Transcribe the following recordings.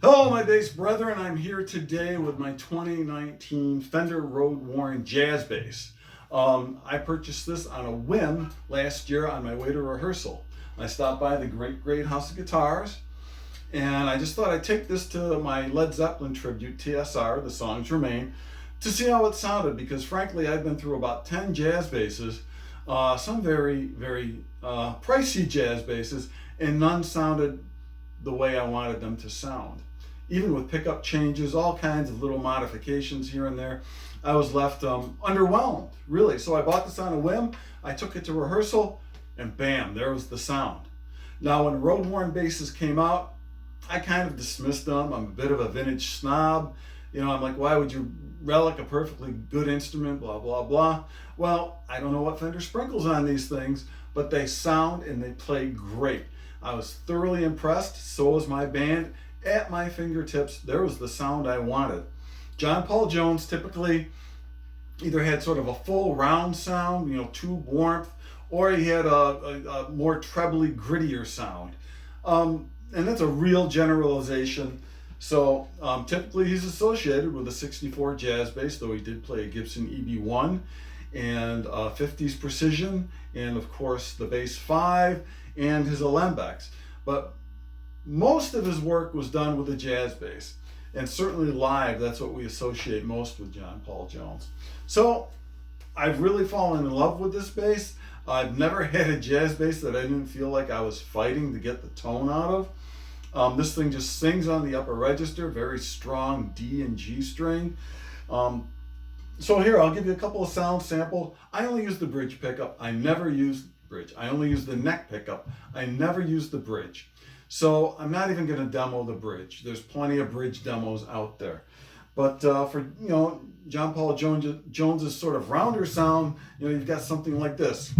Hello, my bass brethren. I'm here today with my 2019 Fender Roadworn jazz bass. I purchased this on a whim last year on my way to rehearsal. I stopped by the Great House of Guitars, and I just thought I'd take this to my Led Zeppelin tribute, TSR, The Songs Remain, to see how it sounded, because frankly, I've been through about 10 jazz basses, some very pricey jazz basses, and none sounded the way I wanted them to sound. Even with pickup changes, all kinds of little modifications here and there, I was left underwhelmed, really. So I bought this on a whim. I took it to rehearsal, and bam, there was the sound. Now, when Roadworn basses came out, I kind of dismissed them. I'm a bit of a vintage snob. You know, I'm like, why would you relic a perfectly good instrument, blah, blah, blah. Well, I don't know what Fender sprinkles on these things, but they sound and they play great. I was thoroughly impressed, so was my band. At my fingertips, there was the sound I wanted. John Paul Jones typically either had sort of a full round sound, you know, tube warmth, or he had a more trebly, grittier sound. And that's a real generalization. So typically he's associated with a 64 jazz bass, though he did play a Gibson EB1 and 50s Precision, and of course the Bass 5 and his Alembics. But most of his work was done with a jazz bass, and certainly live, that's what we associate most with John Paul Jones. So I've really fallen in love with this bass. I've never had a jazz bass that I didn't feel like I was fighting to get the tone out of. This thing just sings on the upper register, very strong D and G string. So here, I'll give you a couple of sound samples. I only use the bridge pickup. I never use bridge. I only use the neck pickup. I never use the bridge. So I'm not even going to demo the bridge. There's plenty of bridge demos out there. But for, you know, John Paul Jones's sort of rounder sound, you know, you've got something like this.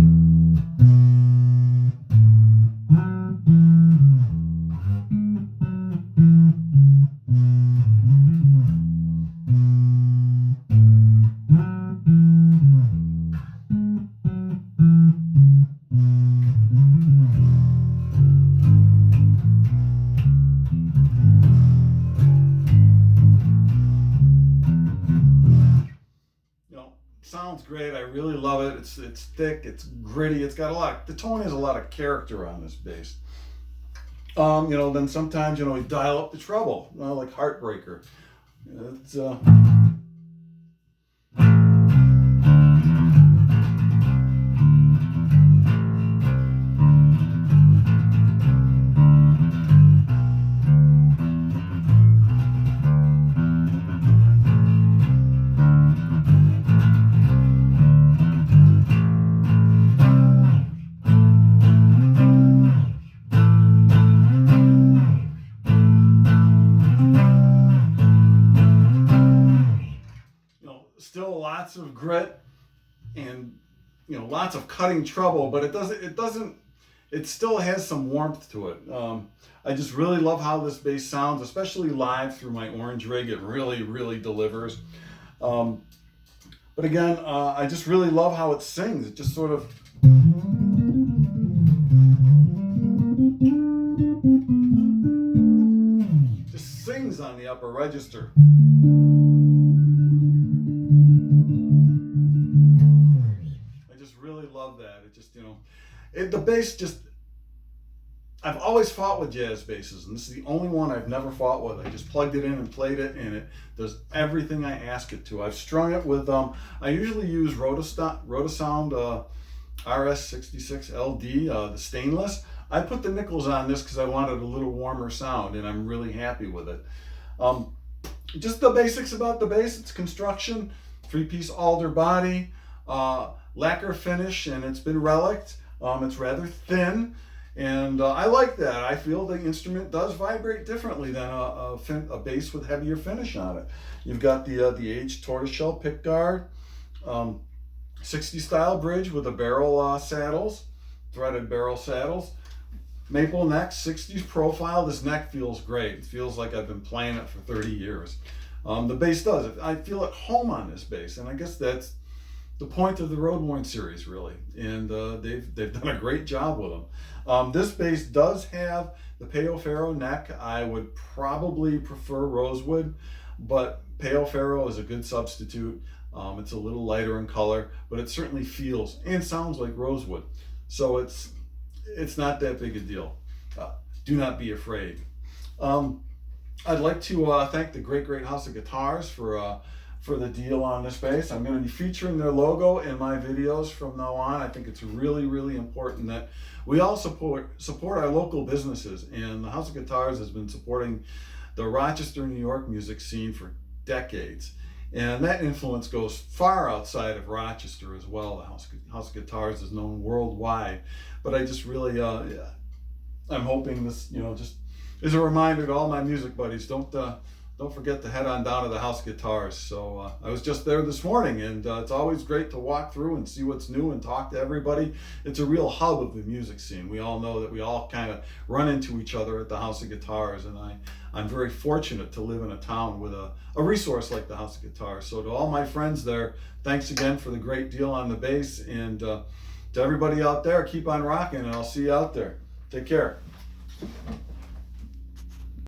Sounds great. I really love it. It's thick, it's gritty, it's got the tone has a lot of character on this bass. You know, then sometimes, you know, we dial up the treble, you know, like Heartbreaker. It's still lots of grit and, you know, lots of cutting treble, but it still has some warmth to it. I just really love how this bass sounds, especially live through my orange rig. It really delivers. But again, I just really love how it sings. It just sort of just sings on the upper register. Love that. It just, you know, the bass just, I've always fought with jazz basses, and this is the only one I've never fought with. I just plugged it in and played it, and it does everything I ask it to. I've strung it with, I usually use Rotosound RS66 LD, the stainless. I put the nickels on this because I wanted a little warmer sound, and I'm really happy with it. Just the basics about the bass: it's construction, 3-piece alder body, lacquer finish, and it's been reliced. It's rather thin, and I like that. I feel the instrument does vibrate differently than a bass with heavier finish on it. You've got the aged tortoiseshell pickguard, 60 style bridge with the barrel saddles, threaded barrel saddles, maple neck, 60s profile. This neck feels great. It feels like I've been playing it for 30 years. The bass does. I feel at home on this bass, and I guess that's the point of the Roadworn series, really, and they've done a great job with them. This bass does have the Pale Pharaoh neck, I would probably prefer rosewood, but Pale Pharaoh is a good substitute. It's a little lighter in color, but it certainly feels and sounds like rosewood. So it's not that big a deal. Do not be afraid. I'd like to thank the Great House of Guitars for the deal on this bass. I'm going to be featuring their logo in my videos from now on. I think it's really, really important that we all support our local businesses, and the House of Guitars has been supporting the Rochester, New York music scene for decades. And that influence goes far outside of Rochester as well. The House of Guitars is known worldwide. But I just really, I'm hoping this, just is a reminder to all my music buddies, don't forget to head on down to the House of Guitars. So I was just there this morning, and it's always great to walk through and see what's new and talk to everybody. It's a real hub of the music scene. We all know that we all kind of run into each other at the House of Guitars, and I'm very fortunate to live in a town with a resource like the House of Guitars. So to all my friends there, thanks again for the great deal on the bass, and to everybody out there, keep on rocking, and I'll see you out there. Take care.